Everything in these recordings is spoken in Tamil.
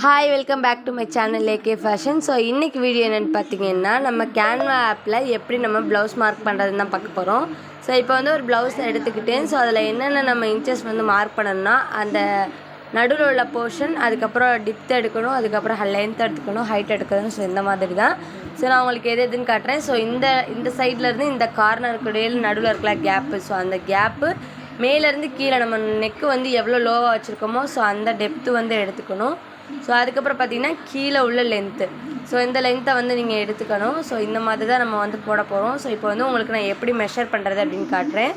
Hi welcome back to my channel AK fashion. So இன்றைக்கி வீடியோ என்னென்னு பார்த்தீங்கன்னா, நம்ம கேன்வா ஆப்பில் எப்படி நம்ம ப்ளவுஸ் மார்க் பண்ணுறதுன்னு தான் பார்க்க போகிறோம். ஸோ இப்போ வந்து ஒரு ப்ளவுஸ் எடுத்துக்கிட்டேன். ஸோ அதில் என்னென்ன நம்ம இன்ச்சஸ் வந்து மார்க் பண்ணணும்னா, அந்த நடுவில் உள்ள போர்ஷன், அதுக்கப்புறம் டிப்த் எடுக்கணும், அதுக்கப்புறம் லென்த் எடுத்துக்கணும், ஹைட் எடுக்கணும். ஸோ இந்த மாதிரி தான். ஸோ நான் உங்களுக்கு எதுன்னு காட்டுறேன். ஸோ இந்த சைட்லேருந்து இந்த கார்னருக்கு நடுவில் இருக்கிற கேப்பு, ஸோ அந்த கேப்பு மேலேருந்து கீழே நம்ம நெக்கு வந்து எவ்வளோ லோவாக வச்சுருக்கோமோ ஸோ அந்த டெப்த்து வந்து எடுத்துக்கணும். ஸோ அதுக்கப்புறம் பார்த்திங்கன்னா கீழே உள்ள லென்த்து, ஸோ இந்த லென்த்தை வந்து நீங்கள் எடுத்துக்கணும். ஸோ இந்த மாதிரி தான் நம்ம வந்து போட போகிறோம். ஸோ இப்போ வந்து உங்களுக்கு நான் எப்படி மெஷர் பண்ணுறது அப்படின்னு காட்டுறேன்.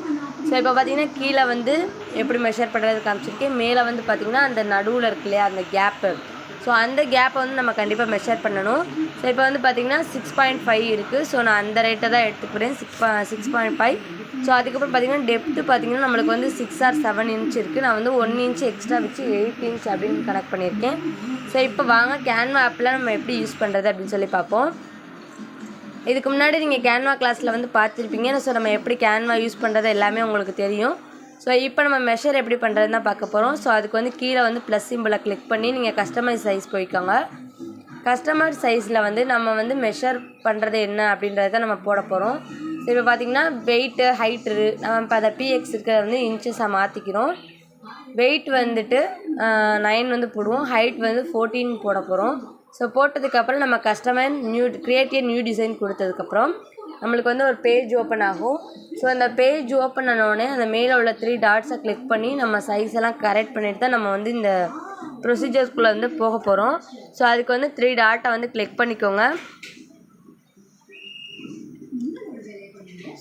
ஸோ இப்போ பார்த்திங்கன்னா கீழே வந்து எப்படி மெஷர் பண்ணுறது காமிச்சிருக்கேன். மேலே வந்து பார்த்திங்கன்னா அந்த நடுவில் இருக்கு இல்லையா அந்த கேப்பு, ஸோ அந்த கேப்பை வந்து நம்ம கண்டிப்பாக மெஷர் பண்ணணும். ஸோ இப்போ வந்து பார்த்திங்கன்னா 6.5 இருக்குது. ஸோ நான் அந்த ரேட்டை தான் எடுத்துக்கிறேன், 6.5. ஸோ அதுக்கப்புறம் பார்த்திங்கன்னா டெப்த்து பார்த்திங்கன்னா நம்மளுக்கு வந்து 6 or 7 இன்ச் இருக்குது. நான் வந்து 1 இன்ச் எக்ஸ்ட்ரா வச்சு 8 இன்ச் அப்படின்னு கனெக்ட் பண்ணியிருக்கேன். ஸோ இப்போ வாங்க கேன்வா ஆப்பில் நம்ம எப்படி யூஸ் பண்ணுறது அப்படின்னு சொல்லி பார்ப்போம். இதுக்கு முன்னாடி நீங்கள் கேன்வா கிளாஸில் வந்து பார்த்துருப்பீங்க. ஸோ நம்ம எப்படி கேன்வா யூஸ் பண்ணுறது எல்லாமே உங்களுக்கு தெரியும். ஸோ இப்போ நம்ம மெஷர் எப்படி பண்ணுறதுன்னு தான் பார்க்க போகிறோம். ஸோ அதுக்கு வந்து கீழே வந்து ப்ளஸ் சிம்பிளை கிளிக் பண்ணி நீங்கள் கஸ்டமைஸ் சைஸ் போய்க்கோங்க. கஸ்டமர் சைஸில் வந்து நம்ம வந்து மெஷர் பண்ணுறது என்ன அப்படின்றத நம்ம போட போகிறோம். ஸோ இப்போ பார்த்திங்கன்னா வெயிட்டு ஹைட்டு நம்ம இப்போ அதை பிஎக்ஸ் இருக்கிறத வந்து இன்ச்சஸாக மாற்றிக்கிறோம். வெயிட் வந்துட்டு 9 வந்து போடுவோம், ஹைட் வந்து 14 போட போகிறோம். ஸோ போட்டதுக்கப்புறம் நம்ம கஸ்டமர் கிரியேட் நியூ டிசைன் கொடுத்ததுக்கப்புறம் நம்மளுக்கு வந்து ஒரு பேஜ் ஓப்பன் ஆகும். ஸோ அந்த பேஜ் ஓப்பன் ஆனோடனே அந்த மேலே உள்ள 3 டாட்ஸை கிளிக் பண்ணி நம்ம சைஸ் எல்லாம் கரெக்ட் பண்ணிட்டு தான் நம்ம வந்து இந்த ப்ரொசீஜர்ஸ்குள்ளே வந்து போக போகிறோம். ஸோ அதுக்கு வந்து 3 டாட்டை வந்து கிளிக் பண்ணிக்கோங்க.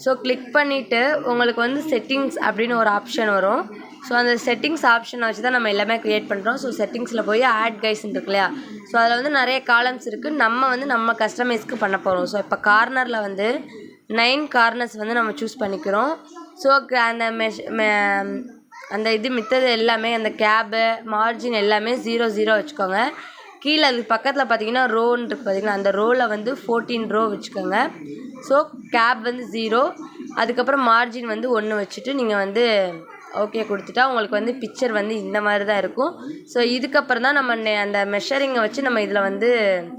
ஸோ கிளிக் பண்ணிவிட்டு உங்களுக்கு வந்து செட்டிங்ஸ் அப்படின்னு ஒரு ஆப்ஷன் வரும். ஸோ அந்த செட்டிங்ஸ் ஆப்ஷனை வச்சு தான் நம்ம எல்லாமே க்ரியேட் பண்ணுறோம். ஸோ செட்டிங்ஸில் போய் ஆட் கைஸ்ன்னு இருக்கு இல்லையா, ஸோ அதில் வந்து நிறைய காலம்ஸ் இருக்குது. நம்ம கஸ்டமைஸ்க்கு பண்ண போகிறோம். ஸோ இப்போ கார்னரில் வந்து 9 கார்னர்ஸ் வந்து நம்ம சூஸ் பண்ணிக்கிறோம். ஸோ அந்த மித்தது எல்லாமே அந்த கேபு மார்ஜின் எல்லாமே 0 வச்சுக்கோங்க. கீழே அது பக்கத்தில் பார்த்தீங்கன்னா ரோன்னு இருக்குது பார்த்திங்கன்னா, அந்த ரோவில் வந்து 14 ரோ வச்சுக்கோங்க. ஸோ கேப் வந்து 0, அதுக்கப்புறம் மார்ஜின் வந்து 1 வச்சுட்டு நீங்கள் வந்து ஓகே கொடுத்துட்டா உங்களுக்கு வந்து பிக்சர் வந்து இந்த மாதிரி தான் இருக்கும். ஸோ இதுக்கப்புறம் தான் நம்ம அந்த மெஷரிங்கை வச்சு நம்ம இதில் வந்து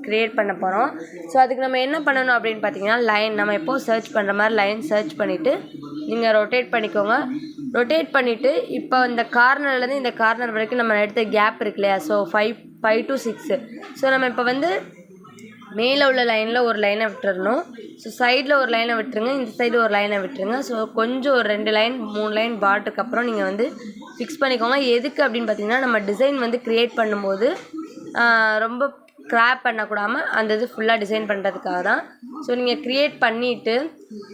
க்ரியேட் பண்ண போகிறோம். ஸோ அதுக்கு நம்ம என்ன பண்ணணும் அப்படின்னு பார்த்தீங்கன்னா, லைன் நம்ம எப்போது சர்ச் பண்ணுற மாதிரி லைன் சர்ச் பண்ணிவிட்டு நீங்கள் ரொட்டேட் பண்ணிக்கோங்க. ரொட்டேட் பண்ணிவிட்டு இப்போ இந்த கார்னர்லேருந்து இந்த கார்னர் வரைக்கும் நம்ம எடுத்த கேப் இருக்கு இல்லையா, ஸோ 5 to 6. ஸோ நம்ம இப்போ வந்து மேலே உள்ள லைனில் ஒரு லைனை விட்டுறணும். ஸோ சைடில் ஒரு லைனை விட்டுருங்க, இந்த சைடு ஒரு லைனை விட்டுருங்க. ஸோ கொஞ்சம் ஒரு 2 லைன் 3 லைன் பாட்டுக்கப்புறம் நீங்கள் வந்து ஃபிக்ஸ் பண்ணிக்கோங்க. எதுக்கு அப்படின்னு பார்த்தீங்கன்னா, நம்ம டிசைன் வந்து க்ரியேட் பண்ணும்போது ரொம்ப கிராப் பண்ணக்கூடாமல் அந்த இது ஃபுல்லாக டிசைன் பண்ணுறதுக்காக தான். ஸோ நீங்கள் க்ரியேட் பண்ணிவிட்டு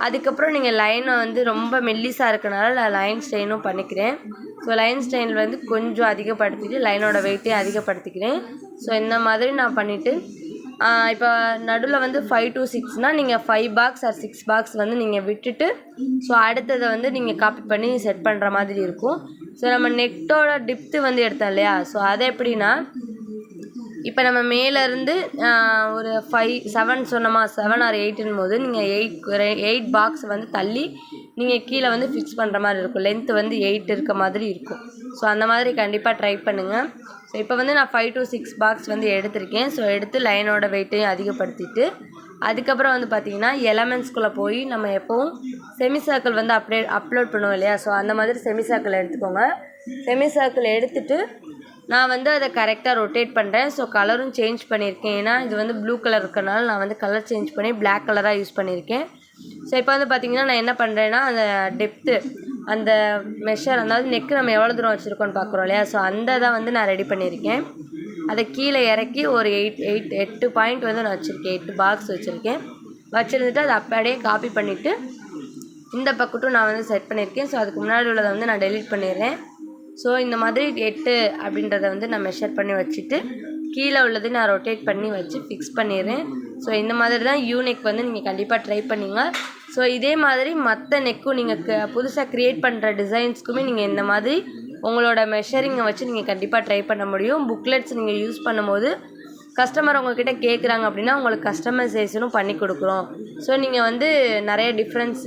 அதுக்கப்புறம் நீங்கள் லைனை வந்து ரொம்ப மெல்லிஸாக இருக்கனால நான் லைன் ஸ்ட்ரெயினும் பண்ணிக்கிறேன். ஸோ லைன் ஸ்ட்ரெயின் வந்து கொஞ்சம் அதிகப்படுத்திட்டு லைனோட வெயிட்டையும் அதிகப்படுத்திக்கிறேன். ஸோ இந்த மாதிரி நான் பண்ணிவிட்டு இப்போ நடுவில் வந்து 5 to 6னால் நீங்கள் 5 பாக்ஸ் ஆர் 6 பாக்ஸ் வந்து நீங்கள் விட்டுட்டு ஸோ அடுத்ததை வந்து நீங்கள் காப்பி பண்ணி செட் பண்ணுற மாதிரி இருக்கும். ஸோ நம்ம நெட்டோட டிப்த்து வந்து எடுத்தோம் இல்லையா, ஸோ அதை எப்படின்னா, இப்போ நம்ம மேலேருந்து ஒரு 5 7 சொன்னோமா, 7 or 8ன் போது நீங்கள் 8 பாக்ஸ் வந்து தள்ளி நீங்கள் கீழே வந்து ஃபிக்ஸ் பண்ணுற மாதிரி இருக்கும். லென்த்து வந்து 8 இருக்க மாதிரி இருக்கும். ஸோ அந்த மாதிரி கண்டிப்பாக ட்ரை பண்ணுங்கள். ஸோ இப்போ வந்து நான் 5 to 6 பாக்ஸ் வந்து எடுத்திருக்கேன். ஸோ எடுத்து லைனோட வெயிட்டையும் அதிகப்படுத்திட்டு அதுக்கப்புறம் வந்து பார்த்திங்கன்னா எலமெண்ட்ஸ்குள்ளே போய் நம்ம எப்போவும் செமி சர்க்கிள் வந்து அப்லோட் பண்ணுவோம் இல்லையா, ஸோ அந்த மாதிரி செமி சர்க்கிள் எடுத்துக்கோங்க. செமி சர்க்கிள் எடுத்துகிட்டு நான் வந்து அதை கரெக்டாக ரொட்டேட் பண்ணுறேன். ஸோ கலரும் சேஞ்ச் பண்ணியிருக்கேன். ஏன்னா இது வந்து ப்ளூ கலர் இருக்கிறனால நான் வந்து கலர் சேஞ்ச் பண்ணி பிளாக் கலராக யூஸ் பண்ணியிருக்கேன். ஸோ இப்போ வந்து பார்த்திங்கன்னா நான் என்ன பண்ணுறேன்னா, அந்த டெப்த்து அந்த மெஷர், அதாவது நெக்கு நம்ம எவ்வளோ தூரம் வச்சுருக்கோன்னு பார்க்குறோம் இல்லையா, ஸோ அந்த இதை வந்து நான் ரெடி பண்ணியிருக்கேன். அதை கீழே இறக்கி ஒரு 8 பாயிண்ட் வந்து நான் வச்சுருக்கேன், 8 பாக்ஸ் வச்சுருக்கேன். வச்சுருந்துட்டு அதை அப்படியே காப்பி பண்ணிவிட்டு இந்த பக்கட்டும் நான் வந்து செட் பண்ணியிருக்கேன். ஸோ அதுக்கு முன்னாடி உள்ளதை வந்து நான் டெலீட் பண்ணிடுறேன். ஸோ இந்த மாதிரி 8 அப்படின்றத வந்து நான் மெஷர் பண்ணி வச்சுட்டு கீழே உள்ளது நான் ரொட்டேட் பண்ணி வச்சு ஃபிக்ஸ் பண்ணிடுறேன். ஸோ இந்த மாதிரி தான் நெக் வந்து நீங்கள் கண்டிப்பாக ட்ரை பண்ணிங்க. ஸோ இதே மாதிரி மற்ற நெக்கும் நீங்கள் புதுசாக க்ரியேட் பண்ணுற டிசைன்ஸ்க்குமே நீங்கள் இந்த மாதிரி உங்களோட மெஷரிங்கை வச்சு நீங்கள் கண்டிப்பாக ட்ரை பண்ண முடியும். புக்லெட்ஸ் நீங்கள் யூஸ் பண்ணும்போது கஸ்டமர் உங்கள்கிட்ட கேட்குறாங்க அப்படின்னா உங்களுக்கு கஸ்டமைசேஷனும் பண்ணி கொடுக்குறோம். ஸோ நீங்கள் வந்து நிறைய டிஃப்ரென்ஸ்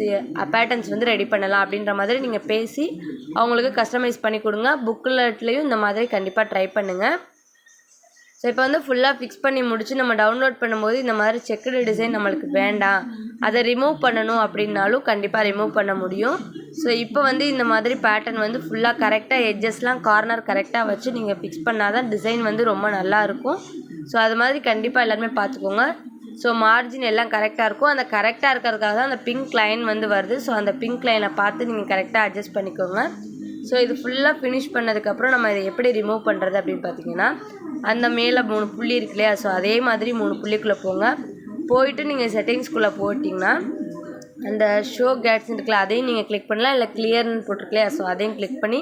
பேட்டர்ன்ஸ் வந்து ரெடி பண்ணலாம் அப்படின்ற மாதிரி நீங்கள் பேசி அவங்களுக்கு கஸ்டமைஸ் பண்ணி கொடுங்க. புக்லெட்லேயும் இந்த மாதிரி கண்டிப்பாக ட்ரை பண்ணுங்கள். ஸோ இப்போ வந்து ஃபுல்லாக ஃபிக்ஸ் பண்ணி முடிச்சு நம்ம டவுன்லோட் பண்ணும்போது இந்த மாதிரி செக்குடு டிசைன் நம்மளுக்கு வேண்டாம், அதை ரிமூவ் பண்ணணும் அப்படின்னாலும் கண்டிப்பாக ரிமூவ் பண்ண முடியும். ஸோ இப்போ வந்து இந்த மாதிரி பேட்டர்ன் வந்து ஃபுல்லாக கரெக்டாக எட்ஜஸ்லாம் கார்னர் கரெக்டாக வச்சு நீங்கள் ஃபிக்ஸ் பண்ணால் தான் டிசைன் வந்து ரொம்ப நல்லாயிருக்கும். ஸோ அது மாதிரி கண்டிப்பாக எல்லாருமே பார்த்துக்கோங்க. ஸோ மார்ஜின் எல்லாம் கரெக்டாக இருக்கும். அந்த கரெக்டாக இருக்கிறதுக்காக தான் அந்த பிங்க் லைன் வந்து வருது. ஸோ அந்த பிங்க் லைனை பார்த்து நீங்கள் கரெக்டாக அட்ஜஸ்ட் பண்ணிக்கோங்க. ஸோ இது ஃபுல்லாக ஃபினிஷ் பண்ணதுக்கப்புறம் நம்ம இதை எப்படி ரிமூவ் பண்ணுறது அப்படின்னு பார்த்தீங்கன்னா, அந்த மேலே 3 புள்ளி இருக்கு இல்லையா, ஸோ அதே மாதிரி 3 புள்ளிக்குள்ளே போங்க. போயிட்டு நீங்கள் செட்டிங்ஸ்குள்ளே போட்டிங்கன்னா அந்த ஷோ கேட்ஸ் இருக்குல்ல, அதையும் நீங்கள் கிளிக் பண்ணலாம். இல்லை கிளியர்னு போட்டிருக்கு இல்லையா, ஸோ அதையும் கிளிக் பண்ணி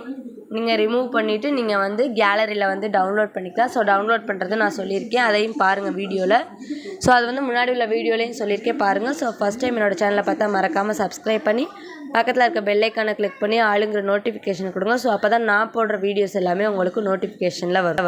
நீங்கள் ரிமூவ் பண்ணிவிட்டு நீங்கள் வந்து கேலரியில் வந்து டவுன்லோட் பண்ணிக்கலாம். ஸோ டவுன்லோட் பண்ணுறது நான் சொல்லியிருக்கேன், அதையும் பாருங்கள் வீடியோவில். ஸோ அது வந்து முன்னாடி உள்ள வீடியோலையும் சொல்லியிருக்கேன் பாருங்கள். ஸோ ஃபஸ்ட் டைம் என்னோடய சேனலை பார்த்தா மறக்காமல் சப்ஸ்கிரைப் பண்ணி பக்கத்தில் இருக்க பெல் ஐக்கானை கிளிக் பண்ணி ஆளுங்கிற நோட்டிஃபிகேஷன் கொடுங்க. ஸோ அப்போ தான் நான் போடுற வீடியோஸ் எல்லாமே உங்களுக்கு நோட்டிஃபிகேஷனில் வரும்.